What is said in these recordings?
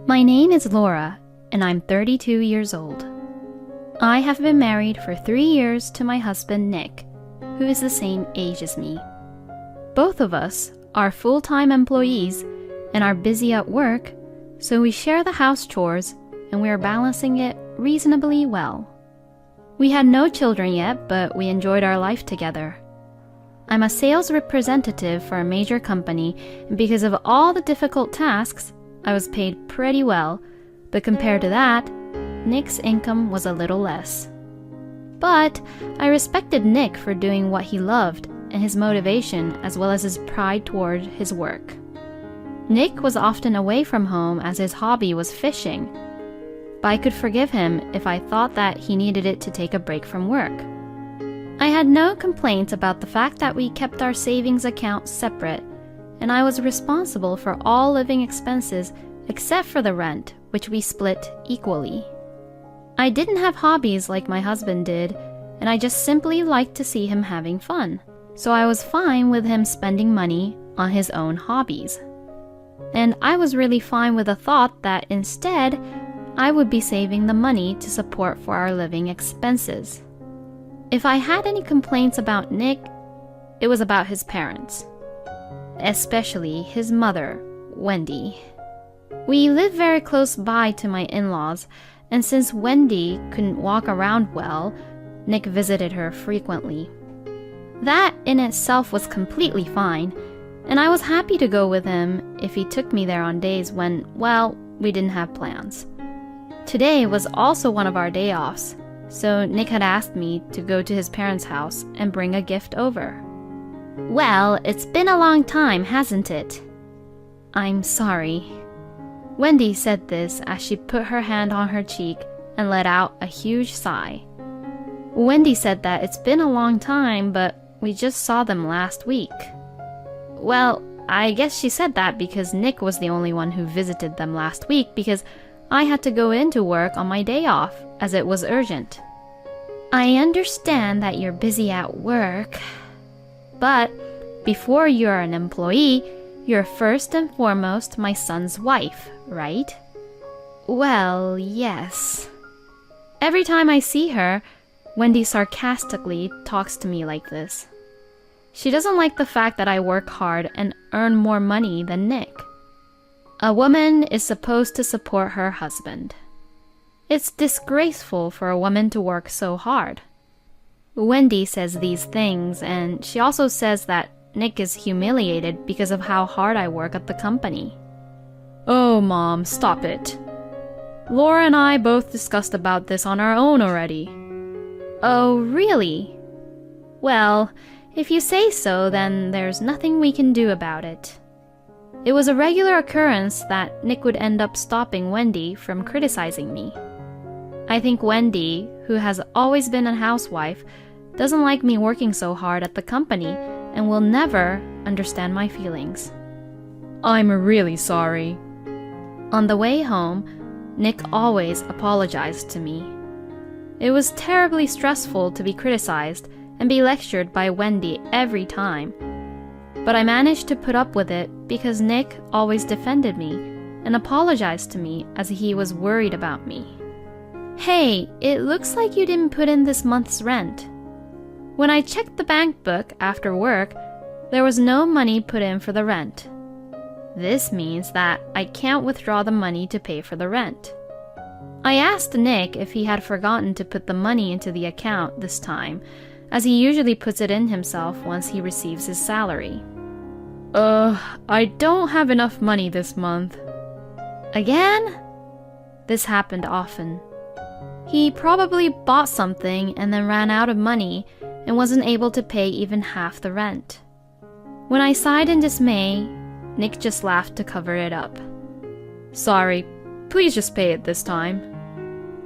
My name is Laura, and I'm 32 years old. I have been married for 3 years to my husband Nick, who is the same age as me. Both of us are full-time employees and are busy at work, so we share the house chores and we are balancing it reasonably well. We had no children yet, but we enjoyed our life together. I'm a sales representative for a major company, and because of all the difficult tasks, I was paid pretty well, but compared to that, Nick's income was a little less. But I respected Nick for doing what he loved and his motivation as well as his pride toward his work. Nick was often away from home as his hobby was fishing, but I could forgive him if I thought that he needed it to take a break from work. I had no complaints about the fact that we kept our savings account separate, and I was responsible for all living expenses except for the rent, which we split equally. I didn't have hobbies like my husband did, and I just simply liked to see him having fun, so I was fine with him spending money on his own hobbies. And I was really fine with the thought that instead, I would be saving the money to support for our living expenses. If I had any complaints about Nick, it was about his parents, especially his mother, Wendy. We live very close by to my in-laws, and since Wendy couldn't walk around well, Nick visited her frequently. That in itself was completely fine, and I was happy to go with him if he took me there on days when, well, we didn't have plans. Today was also one of our day offs, so Nick had asked me to go to his parents' house and bring a gift over. Well, it's been a long time, hasn't it? I'm sorry. Wendy said this as she put her hand on her cheek and let out a huge sigh. Wendy said that it's been a long time, but we just saw them last week. Well, I guess she said that because Nick was the only one who visited them last week because I had to go into work on my day off as it was urgent. I understand that you're busy at work, but before you're an employee, you're first and foremost my son's wife, right? Well, yes. Every time I see her, Wendy sarcastically talks to me like this. She doesn't like the fact that I work hard and earn more money than Nick. A woman is supposed to support her husband. It's disgraceful for a woman to work so hard. Wendy says these things, and she also says that Nick is humiliated because of how hard I work at the company. Oh, Mom, stop it. Laura and I both discussed about this on our own already. Oh, really? Well, if you say so, then there's nothing we can do about it. It was a regular occurrence that Nick would end up stopping Wendy from criticizing me. I think Wendy, who has always been a housewife, doesn't like me working so hard at the company and will never understand my feelings. I'm really sorry. On the way home, Nick always apologized to me. It was terribly stressful to be criticized and be lectured by Wendy every time. But I managed to put up with it because Nick always defended me and apologized to me as he was worried about me. Hey, it looks like you didn't put in this month's rent. When I checked the bank book after work, there was no money put in for the rent. This means that I can't withdraw the money to pay for the rent. I asked Nick if he had forgotten to put the money into the account this time, as he usually puts it in himself once he receives his salary. I don't have enough money this month. Again? This happened often. He probably bought something and then ran out of money and wasn't able to pay even half the rent. When I sighed in dismay, Nick just laughed to cover it up. Sorry, please just pay it this time.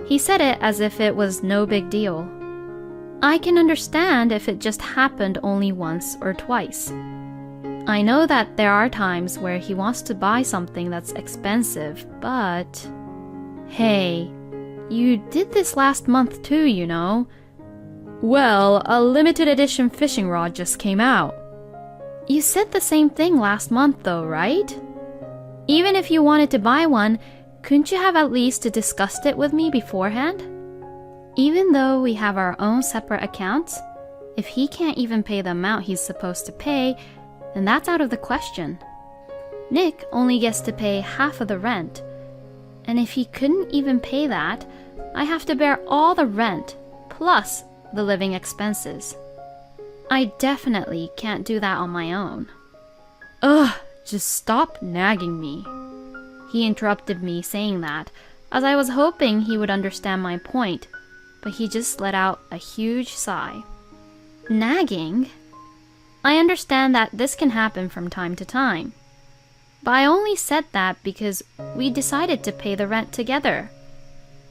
He said it as if it was no big deal. I can understand if it just happened only once or twice. I know that there are times where he wants to buy something that's expensive, but... Hey, you did this last month too, you know. Well, a limited edition fishing rod just came out. You said the same thing last month though, right? Even if you wanted to buy one, couldn't you have at least discussed it with me beforehand? Even though we have our own separate accounts, if he can't even pay the amount he's supposed to pay, then that's out of the question. Nick only gets to pay half of the rent, and if he couldn't even pay that, I have to bear all the rent, plus the living expenses. I definitely can't do that on my own. Ugh, just stop nagging me. He interrupted me saying that, as I was hoping he would understand my point, but he just let out a huge sigh. Nagging? I understand that this can happen from time to time. But I only said that because we decided to pay the rent together.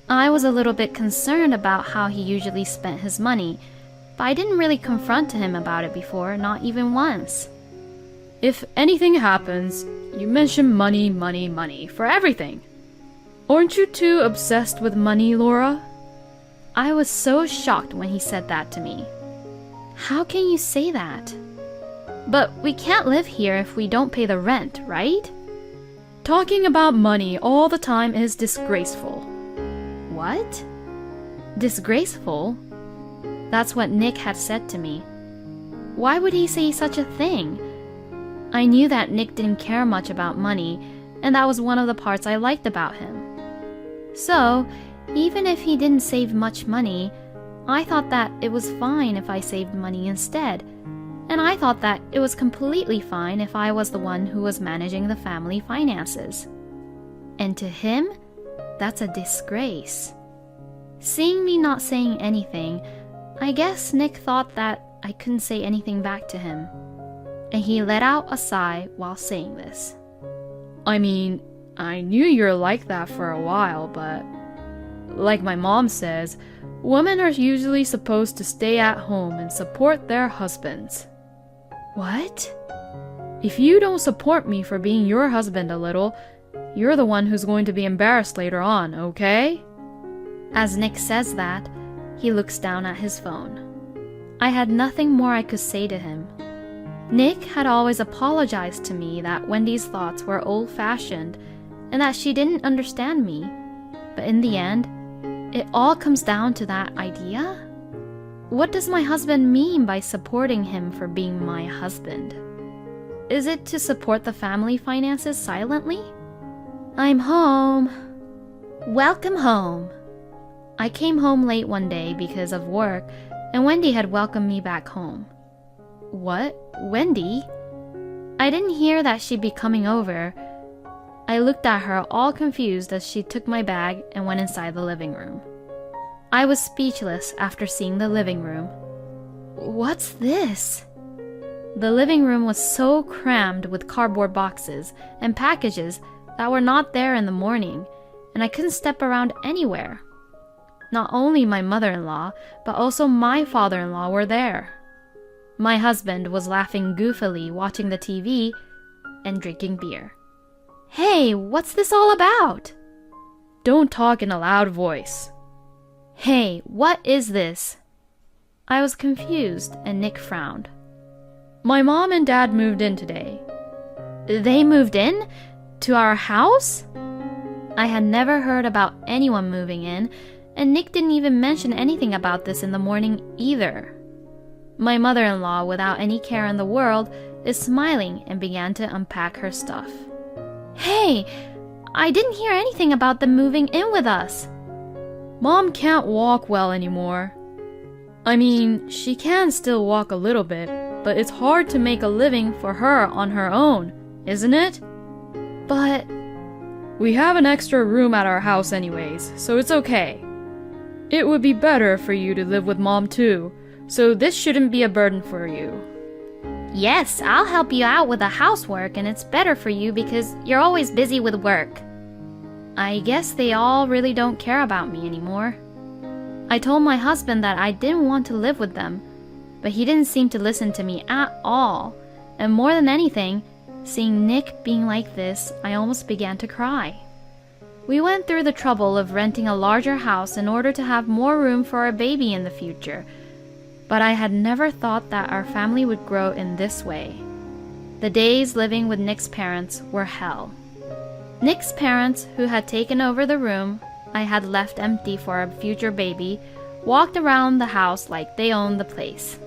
I was a little bit concerned about how he usually spent his money, but I didn't really confront him about it before, not even once. If anything happens, you mention money, money, money for everything. Aren't you too obsessed with money, Laura? I was so shocked when he said that to me. How can you say that? But we can't live here if we don't pay the rent, right? Talking about money all the time is disgraceful. What? Disgraceful? That's what Nick had said to me. Why would he say such a thing? I knew that Nick didn't care much about money, and that was one of the parts I liked about him. So, even if he didn't save much money, I thought that it was fine if I saved money instead. And I thought that it was completely fine if I was the one who was managing the family finances. And to him, that's a disgrace. Seeing me not saying anything, I guess Nick thought that I couldn't say anything back to him. And he let out a sigh while saying this. I mean, I knew you're like that for a while, but like my mom says, women are usually supposed to stay at home and support their husbands. What? If you don't support me for being your husband a little, you're the one who's going to be embarrassed later on, okay? As Nick says that, he looks down at his phone. I had nothing more I could say to him. Nick had always apologized to me that Wendy's thoughts were old-fashioned and that she didn't understand me. But in the end, it all comes down to that idea? What does my husband mean by supporting him for being my husband? Is it to support the family finances silently? I'm home. Welcome home. I came home late one day because of work, and Wendy had welcomed me back home. What? Wendy? I didn't hear that she'd be coming over. I looked at her all confused as she took my bag and went inside the living room. I was speechless after seeing the living room. What's this? The living room was so crammed with cardboard boxes and packages that were not there in the morning, and I couldn't step around anywhere. Not only my mother-in-law, but also my father-in-law were there. My husband was laughing goofily watching the TV and drinking beer. Hey, what's this all about? Don't talk in a loud voice. Hey, what is this? I was confused and Nick frowned. My mom and dad moved in today. They moved in? To our house? I had never heard about anyone moving in, and Nick didn't even mention anything about this in the morning either. My mother-in-law, without any care in the world, is smiling and began to unpack her stuff. Hey, I didn't hear anything about them moving in with us. Mom can't walk well anymore. I mean, she can still walk a little bit, but it's hard to make a living for her on her own, isn't it? But we have an extra room at our house anyways, so it's okay. It would be better for you to live with Mom too, so this shouldn't be a burden for you. Yes, I'll help you out with the housework, and it's better for you because you're always busy with work. I guess they all really don't care about me anymore. I told my husband that I didn't want to live with them, but he didn't seem to listen to me at all, and more than anything, seeing Nick being like this, I almost began to cry. We went through the trouble of renting a larger house in order to have more room for our baby in the future, but I had never thought that our family would grow in this way. The days living with Nick's parents were hell. Nick's parents, who had taken over the room I had left empty for a future baby, walked around the house like they owned the place.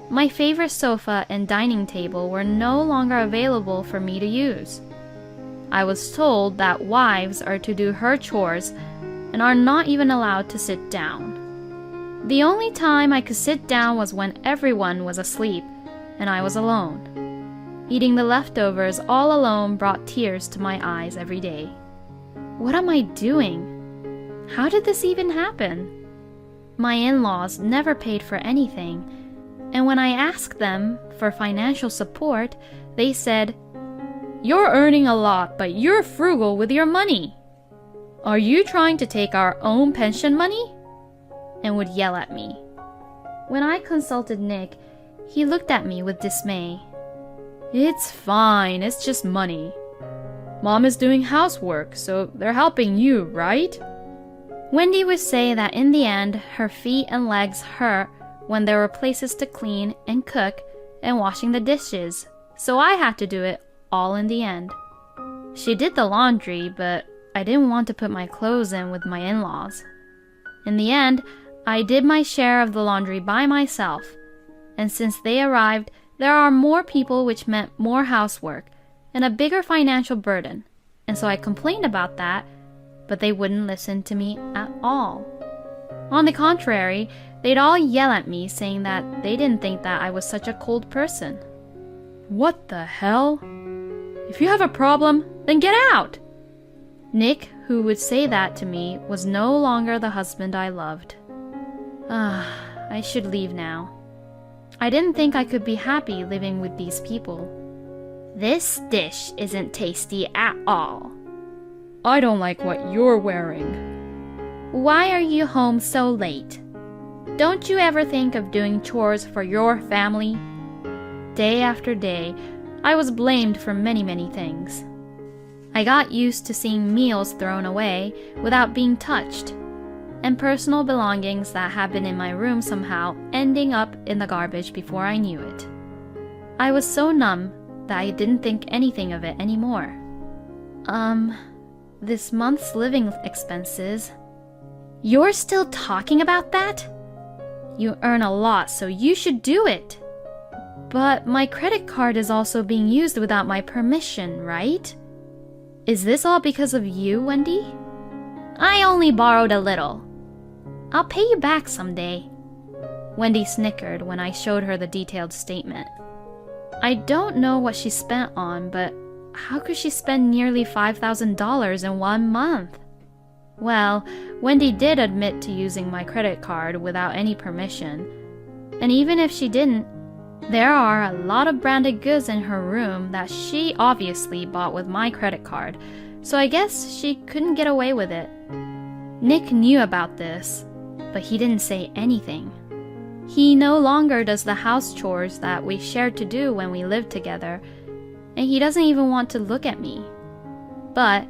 My favorite sofa and dining table were no longer available for me to use. I was told that wives are to do her chores and are not even allowed to sit down. The only time I could sit down was when everyone was asleep and I was alone. Eating the leftovers all alone brought tears to my eyes every day. What am I doing? How did this even happen? My in-laws never paid for anything, and when I asked them for financial support, they said, "You're earning a lot, but you're frugal with your money. Are you trying to take our own pension money?" and would yell at me. When I consulted Nick, he looked at me with dismay. "It's fine, it's just money. Mom is doing housework, so they're helping you, right?" Wendy would say that in the end, her feet and legs hurt when there were places to clean and cook and washing the dishes, so I had to do it all in the end. She did the laundry, but I didn't want to put my clothes in with my in-laws. In the end, I did my share of the laundry by myself, and since they arrived, there are more people, which meant more housework and a bigger financial burden, and so I complained about that, but they wouldn't listen to me at all. On the contrary, they'd all yell at me, saying that they didn't think that I was such a cold person. What the hell? If you have a problem, then get out! Nick, who would say that to me, was no longer the husband I loved. I should leave now. I didn't think I could be happy living with these people. This dish isn't tasty at all. I don't like what you're wearing. Why are you home so late? Don't you ever think of doing chores for your family? Day after day, I was blamed for many things. I got used to seeing meals thrown away without being touched, and personal belongings that had been in my room somehow ending up in the garbage before I knew it. I was so numb that I didn't think anything of it anymore. This month's living expenses. You're still talking about that? You earn a lot, so you should do it. But my credit card is also being used without my permission, right? Is this all because of you, Wendy? I only borrowed a little. I'll pay you back someday. Wendy snickered when I showed her the detailed statement. I don't know what she spent on, but how could she spend nearly $5,000 in 1 month? Well, Wendy did admit to using my credit card without any permission. And even if she didn't, there are a lot of branded goods in her room that she obviously bought with my credit card, so I guess she couldn't get away with it. Nick knew about this, but he didn't say anything. He no longer does the house chores that we shared to do when we lived together, and he doesn't even want to look at me. But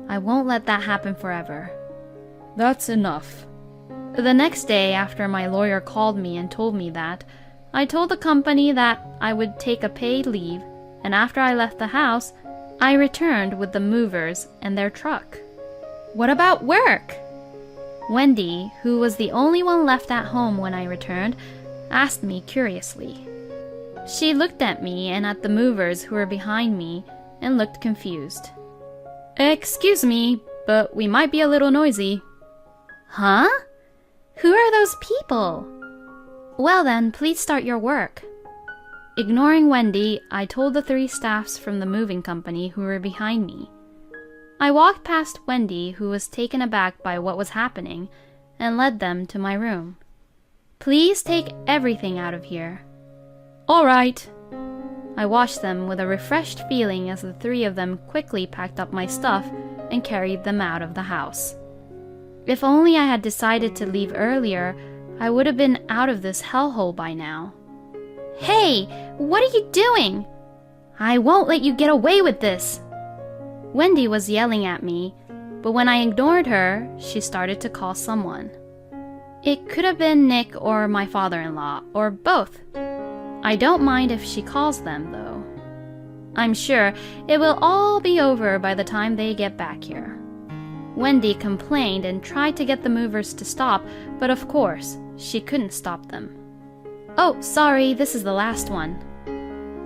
I won't let that happen forever. That's enough. The next day, after my lawyer called me and told me that, I told the company that I would take a paid leave, and after I left the house, I returned with the movers and their truck. What about work? Wendy, who was the only one left at home when I returned, asked me curiously. She looked at me and at the movers who were behind me and looked confused. Excuse me, but we might be a little noisy. Huh? Who are those people? Well then, please start your work. Ignoring Wendy, I told the 3 staffs from the moving company who were behind me. I walked past Wendy, who was taken aback by what was happening, and led them to my room. Please take everything out of here. All right. I watched them with a refreshed feeling as the 3 of them quickly packed up my stuff and carried them out of the house. If only I had decided to leave earlier, I would have been out of this hellhole by now. Hey, what are you doing? I won't let you get away with this. Wendy was yelling at me, but when I ignored her, she started to call someone. It could have been Nick or my father-in-law, or both. I don't mind if she calls them, though. I'm sure it will all be over by the time they get back here. Wendy complained and tried to get the movers to stop, but of course, she couldn't stop them. Oh, sorry, this is the last one.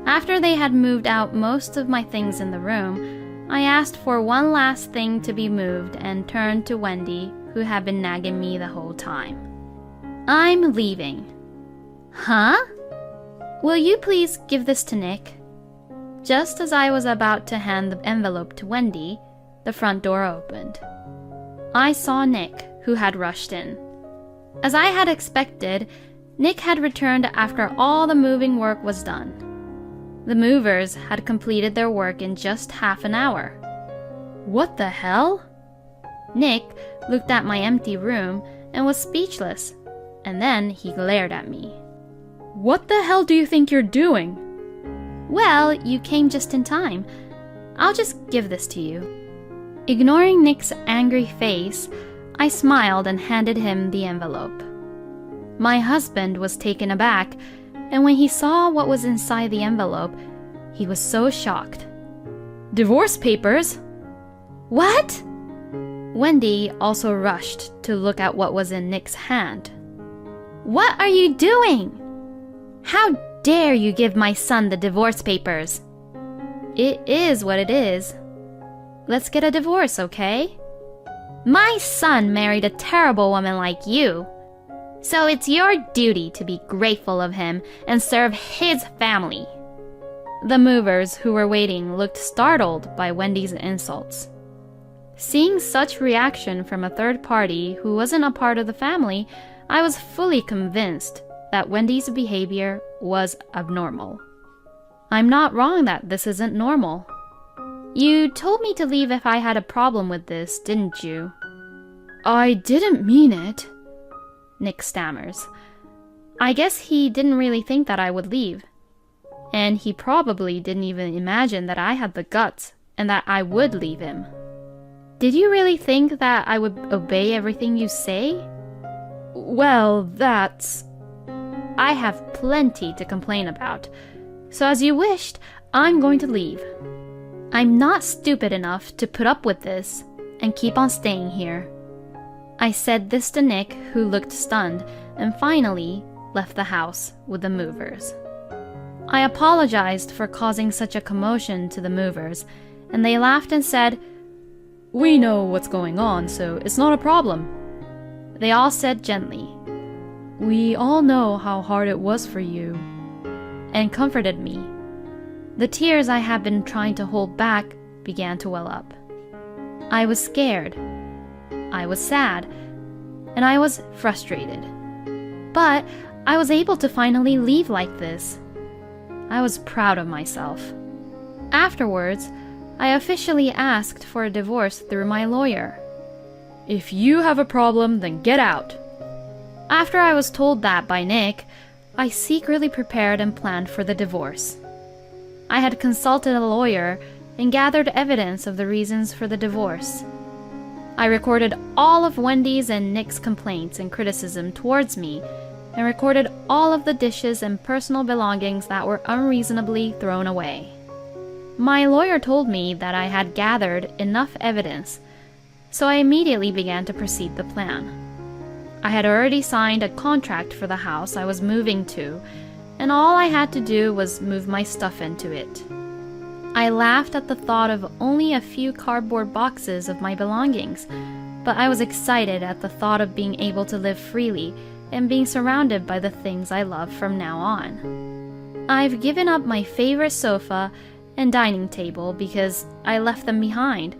After they had moved out most of my things in the room, I asked for one last thing to be moved and turned to Wendy, who had been nagging me the whole time. I'm leaving. Huh? Will you please give this to Nick? Just as I was about to hand the envelope to Wendy, the front door opened. I saw Nick, who had rushed in. As I had expected, Nick had returned after all the moving work was done. The movers had completed their work in just half an hour. What the hell? Nick looked at my empty room and was speechless, and then he glared at me. What the hell do you think you're doing? Well, you came just in time. I'll just give this to you. Ignoring Nick's angry face, I smiled and handed him the envelope. My husband was taken aback, and when he saw what was inside the envelope, he was so shocked. Divorce papers? What? Wendy also rushed to look at what was in Nick's hand. What are you doing? How dare you give my son the divorce papers? It is what it is. Let's get a divorce, okay? My son married a terrible woman like you. So it's your duty to be grateful of him and serve his family. The movers who were waiting looked startled by Wendy's insults. Seeing such reaction from a third party who wasn't a part of the family, I was fully convinced that Wendy's behavior was abnormal. I'm not wrong that this isn't normal. You told me to leave if I had a problem with this, didn't you? I didn't mean it. Nick stammers. I guess he didn't really think that I would leave. And he probably didn't even imagine that I had the guts and that I would leave him. Did you really think that I would obey everything you say? Well, that's... I have plenty to complain about. So as you wished, I'm going to leave. I'm not stupid enough to put up with this and keep on staying here. I said this to Nick, who looked stunned, and finally left the house with the movers. I apologized for causing such a commotion to the movers, and they laughed and said, "We know what's going on, so it's not a problem." They all said gently, "We all know how hard it was for you," and comforted me. The tears I had been trying to hold back began to well up. I was scared. I was sad, and I was frustrated. But I was able to finally leave like this. I was proud of myself. Afterwards, I officially asked for a divorce through my lawyer. If you have a problem, then get out. After I was told that by Nick, I secretly prepared and planned for the divorce. I had consulted a lawyer and gathered evidence of the reasons for the divorce. I recorded all of Wendy's and Nick's complaints and criticism towards me, and recorded all of the dishes and personal belongings that were unreasonably thrown away. My lawyer told me that I had gathered enough evidence, so I immediately began to proceed the plan. I had already signed a contract for the house I was moving to, and all I had to do was move my stuff into it. I laughed at the thought of only a few cardboard boxes of my belongings, but I was excited at the thought of being able to live freely and being surrounded by the things I love from now on. I've given up my favorite sofa and dining table because I left them behind,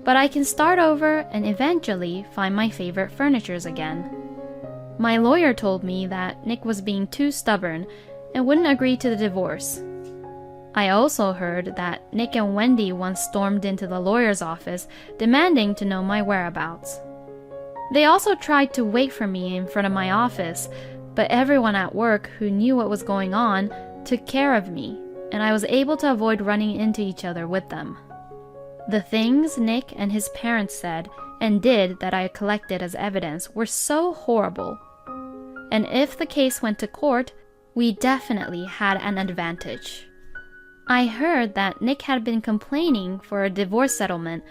but I can start over and eventually find my favorite furnitures again. My lawyer told me that Nick was being too stubborn and wouldn't agree to the divorce. I also heard that Nick and Wendy once stormed into the lawyer's office demanding to know my whereabouts. They also tried to wait for me in front of my office, but everyone at work who knew what was going on took care of me, and I was able to avoid running into each other with them. The things Nick and his parents said and did that I collected as evidence were so horrible. And if the case went to court, we definitely had an advantage. I heard that Nick had been complaining for a divorce settlement,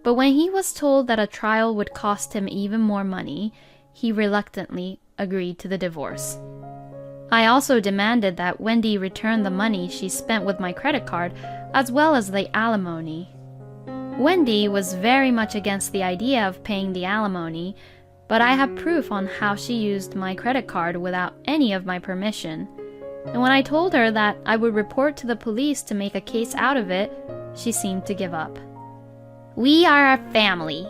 but when he was told that a trial would cost him even more money, he reluctantly agreed to the divorce. I also demanded that Wendy return the money she spent with my credit card, as well as the alimony. Wendy was very much against the idea of paying the alimony, but I have proof on how she used my credit card without any of my permission. And when I told her that I would report to the police to make a case out of it, she seemed to give up. "We are a family."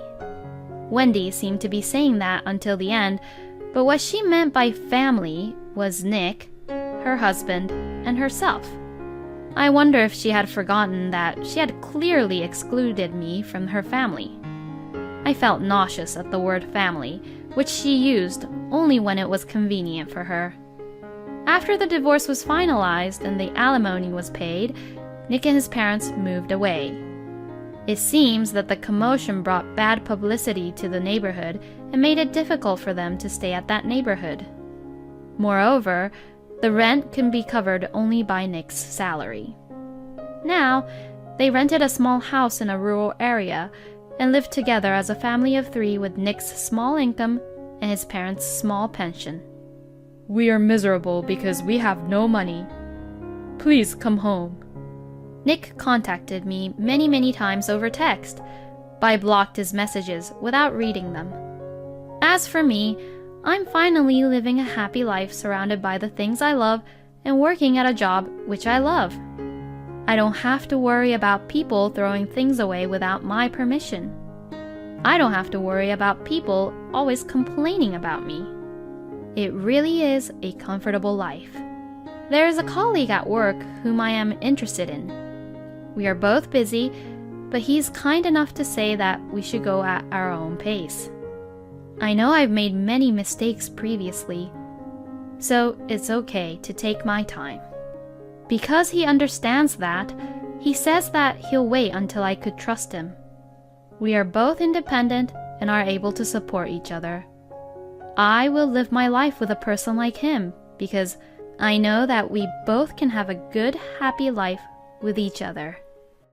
Wendy seemed to be saying that until the end, but what she meant by family was Nick, her husband, and herself. I wonder if she had forgotten that she had clearly excluded me from her family. I felt nauseous at the word family, which she used only when it was convenient for her. After the divorce was finalized and the alimony was paid, Nick and his parents moved away. It seems that the commotion brought bad publicity to the neighborhood and made it difficult for them to stay at that neighborhood. Moreover, the rent can be covered only by Nick's salary. Now, they rented a small house in a rural area and lived together as a family of 3 with Nick's small income and his parents' small pension. We are miserable because we have no money. Please come home. Nick contacted me many times over text, but I blocked his messages without reading them. As for me, I'm finally living a happy life surrounded by the things I love and working at a job which I love. I don't have to worry about people throwing things away without my permission. I don't have to worry about people always complaining about me. It really is a comfortable life. There is a colleague at work whom I am interested in. We are both busy, but he's kind enough to say that we should go at our own pace. I know I've made many mistakes previously, so it's okay to take my time. Because he understands that, he says that he'll wait until I could trust him. We are both independent and are able to support each other. I will live my life with a person like him because I know that we both can have a good, happy life with each other.